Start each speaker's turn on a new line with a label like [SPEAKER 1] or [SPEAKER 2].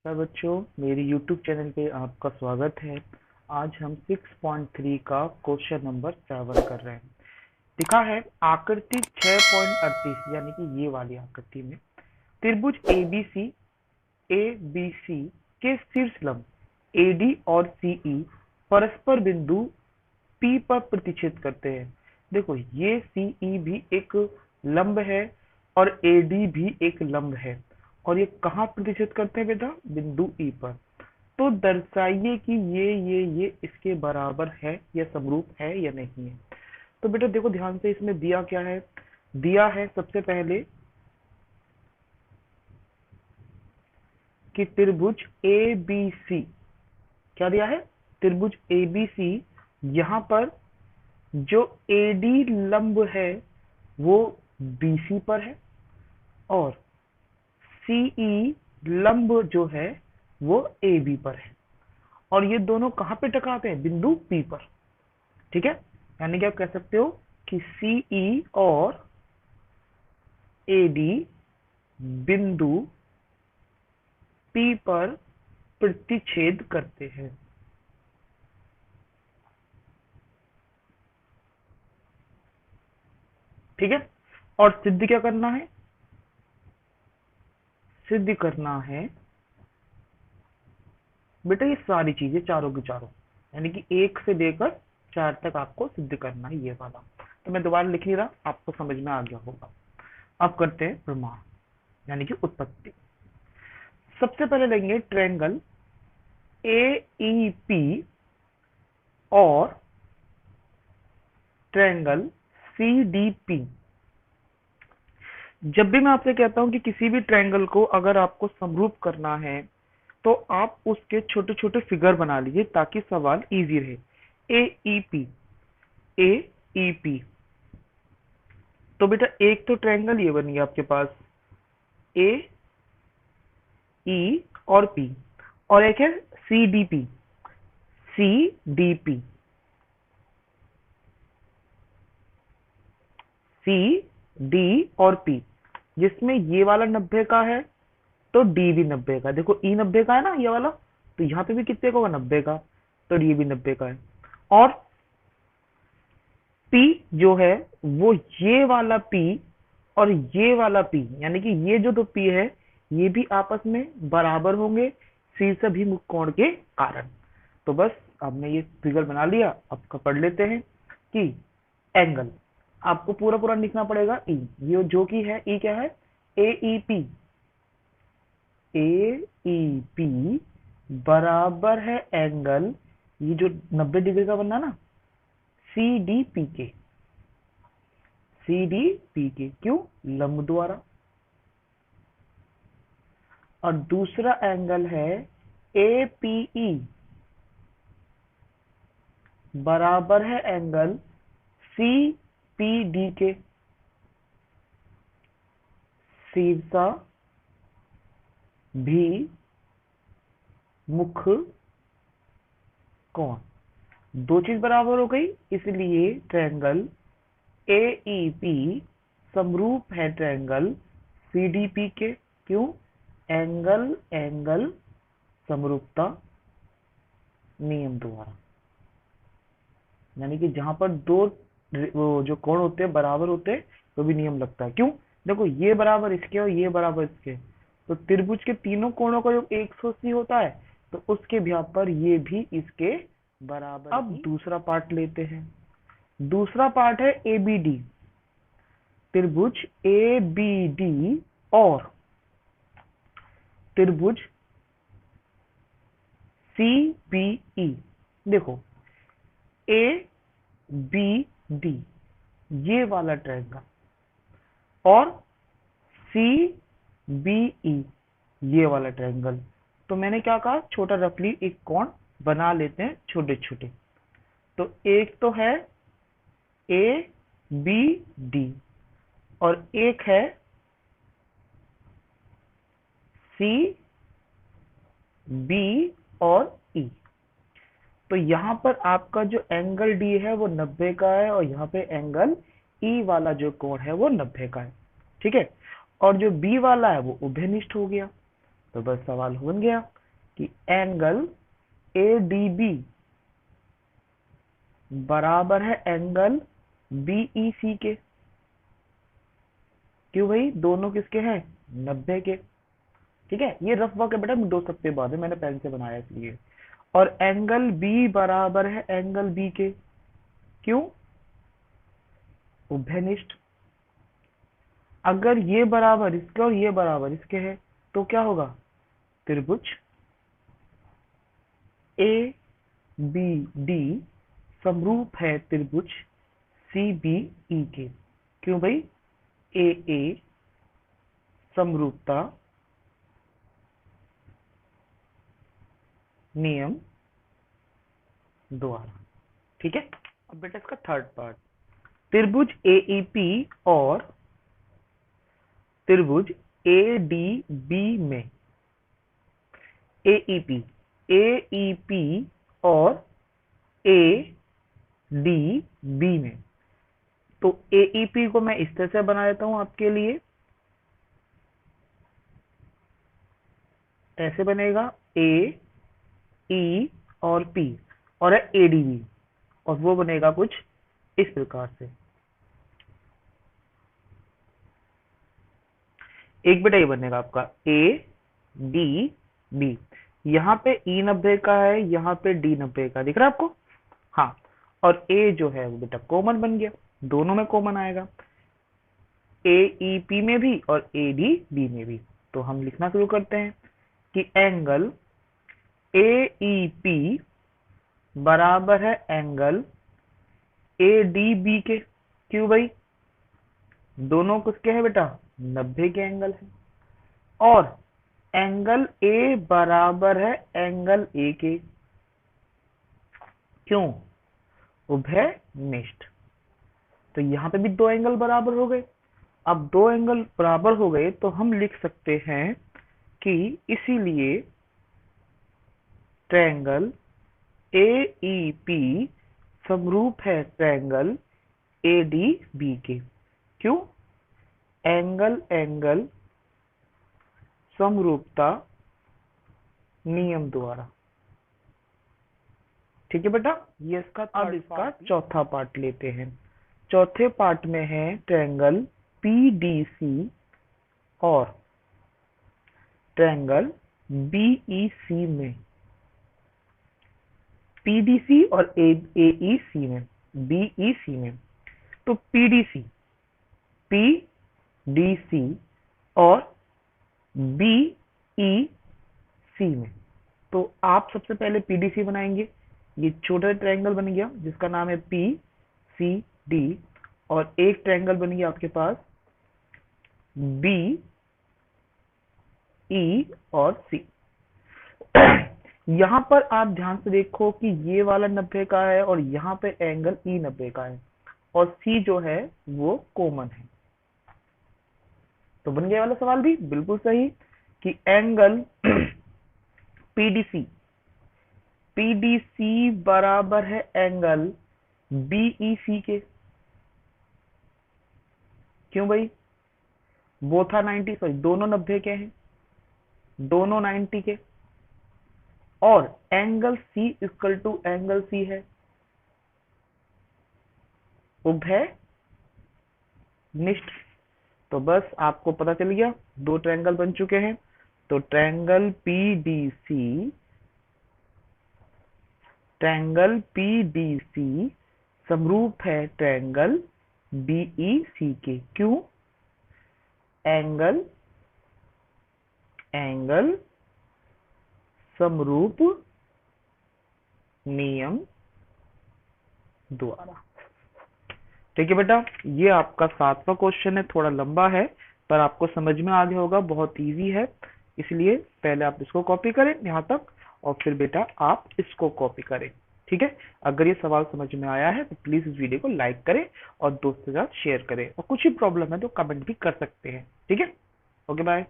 [SPEAKER 1] नमस्कार बच्चों, मेरी YouTube चैनल पे आपका स्वागत है। आज हम 6.3 का क्वेश्चन नंबर 7 कर रहे हैं। लिखा है आकृति 6.38 यानी कि ये वाली आकृति में त्रिभुज ABC के शीर्ष लंब AD और CE परस्पर बिंदु P पर प्रतिच्छेद करते हैं। देखो, ये CE भी एक लंब है और AD भी एक लंब है, और ये कहाँ प्रतिच्छेद करते हैं बेटा? बिंदु ई पर। तो दर्शाइए कि ये इसके बराबर है या समरूप है या नहीं है। तो बेटा देखो ध्यान से, इसमें दिया क्या है? दिया है सबसे पहले कि त्रिभुज ABC, क्या दिया है? त्रिभुज ABC, यहाँ पर जो AD लंब है वो BC पर है और CE लंब जो है वो AB पर है, और ये दोनों कहाँ पे टकराते हैं? बिंदु P पर। ठीक है, यानी कि आप कह सकते हो कि CE और AD बिंदु P पर प्रतिच्छेद करते हैं। ठीक है, और सिद्ध क्या करना है? सिद्ध करना है बेटा ये सारी चीजें चारों की चारों, यानी कि 1 से लेकर 4 तक आपको सिद्ध करना है ये वाला। तो मैं दोबारा लिख नहीं रहा, आपको समझ में आ गया होगा। अब करते हैं प्रमाण, यानी कि उत्पत्ति। सबसे पहले लेंगे ट्रायंगल AEP और ट्रायंगल CDP। जब भी मैं आपसे कहता हूं कि किसी भी ट्रायंगल को अगर आपको समरूप करना है तो आप उसके छोटे छोटे फिगर बना लीजिए ताकि सवाल इजी रहे। AEP तो बेटा एक तो ट्रायंगल ये बन गया आपके पास ए ई और पी, और एक है CDP। CDP CD और P, जिसमें ये वाला 90 का है तो D भी 90 का। देखो E 90 का है ना ये वाला, तो यहाँ पे भी कितने का होगा? 90 का। तो D भी 90 का है। और P जो है वो ये वाला P और ये वाला P, यानी कि ये जो दो P है ये भी आपस में बराबर होंगे शीर्षाभिमुख कोण के कारण। तो बस हमने ये फिगर बना लिया। अब पढ़ लेते हैं कि एंगल आपको पूरा पूरा लिखना पड़ेगा। ई ये जो कि है, ई क्या है? AEP। AEP बराबर है एंगल, ये जो 90 डिग्री का बनना ना, CDP के। CDP के क्यों? लंब द्वारा। और दूसरा एंगल है APE, बराबर है एंगल CPD के। शीर्षा भी मुख कोण, दो चीज बराबर हो गई, इसलिए ट्रायंगल AEP समरूप है ट्रायंगल CDP के। क्यों? एंगल एंगल समरूपता नियम द्वारा, यानी कि जहां पर दो वो जो कोण होते हैं बराबर होते हैं तो भी नियम लगता है। क्यों? देखो ये बराबर इसके और ये बराबर इसके, तो त्रिभुज के तीनों कोणों का योग 180 होता है, तो उसके भी पर ये भी इसके बराबर। अब दूसरा पार्ट लेते हैं। दूसरा पार्ट है ABD। त्रिभुज ABD और त्रिभुज CBE। देखो ABD ये वाला ट्रायंगल और CBE ये वाला ट्रायंगल, तो मैंने क्या कहा? छोटा रफली एक कोण बना लेते हैं छोटे छोटे। तो एक तो है ABD और एक है CB और E। तो यहाँ पर आपका जो एंगल D है वो 90 का है, और यहाँ पे एंगल E वाला जो कोण है वो 90 का है। ठीक है, और जो B वाला है वो उभयनिष्ठ हो गया। तो बस सवाल बन गया कि एंगल ADB बराबर है एंगल BEC के। क्यों भाई, दोनों किसके हैं, 90 के। ठीक है, ये रफ वर्क है बेटा, दो सप्ताह बाद है, मैंने पेन से बनाया इसलिए। और एंगल B बराबर है एंगल B के। क्यों, उभयनिष्ठ। अगर ये बराबर इसके और ये बराबर इसके है तो क्या होगा, त्रिभुज ABD समरूप है त्रिभुज CBE के। क्यों भाई, AA समरूपता नियम द्वारा। ठीक है, अब बेटा इसका थर्ड पार्ट, त्रिभुज AEP और त्रिभुज ADB में। AEP और ADB में। तो AEP को मैं इस तरह से बना देता हूं आपके लिए, ऐसे बनेगा A E और P, और है ADB, और वो बनेगा कुछ इस प्रकार से। एक बेटा ये बनेगा आपका ADB, यहाँ पे E 90 का है, यहाँ पे D 90 का, दिख रहा है आपको। हाँ, और A जो है वो बेटा कॉमन बन गया, दोनों में कॉमन आएगा, AEP में भी और ADB में भी। तो हम लिखना शुरू करते हैं कि एंगल AEP बराबर है एंगल ADB के। क्यों भाई, दोनों किसके हैं बेटा, 90 के एंगल है। और एंगल A बराबर है एंगल A के। क्यों, उभयनिष्ठ। तो यहां पे भी दो एंगल बराबर हो गए। अब दो एंगल बराबर हो गए तो हम लिख सकते हैं कि इसीलिए ट्रायंगल AEP समरूप है ट्रायंगल ADB के। क्यों, एंगल एंगल समरूपता नियम द्वारा। ठीक है बेटा, ये इसका अब इसका चौथा पार्ट लेते हैं। चौथे पार्ट में है ट्रायंगल PDC और ट्रायंगल BEC में। PDC और AEC में, BEC में। तो PDC और BEC में। तो आप सबसे पहले PDC बनाएंगे, ये छोटा ट्रायंगल बन गया जिसका नाम है PCD, और एक ट्रायंगल बन गया आपके पास BE और C। यहां पर आप ध्यान से देखो कि ये वाला 90 का है और यहाँ पे एंगल E 90 का है, और C जो है वो कॉमन है। तो बन गया वाला सवाल भी बिल्कुल सही कि एंगल PDC बराबर है एंगल BEC के। क्यों भाई, बोथ आर 90, सॉरी दोनों 90 के हैं, दोनों 90 के। और angle C equal to angle C है, उभयनिष्ठ। तो बस आपको पता चल गया, दो ट्रायंगल बन चुके हैं। तो ट्रायंगल PDC समरूप है ट्रायंगल BEC के। क्यों, एंगल एंगल समरूप नियम द्वारा। ठीक है बेटा, ये आपका 7वां क्वेश्चन है, थोड़ा लंबा है पर आपको समझ में आ गया होगा, बहुत इजी है। इसलिए पहले आप इसको कॉपी करें यहाँ तक, और फिर बेटा आप इसको कॉपी करें। ठीक है, अगर ये सवाल समझ में आया है तो प्लीज इस वीडियो को लाइक करें और दोस्तों के साथ शेयर करें, और कुछ ही प्रॉब्लम है तो कमेंट भी कर सकते हैं। ठीक है, ओके बाय।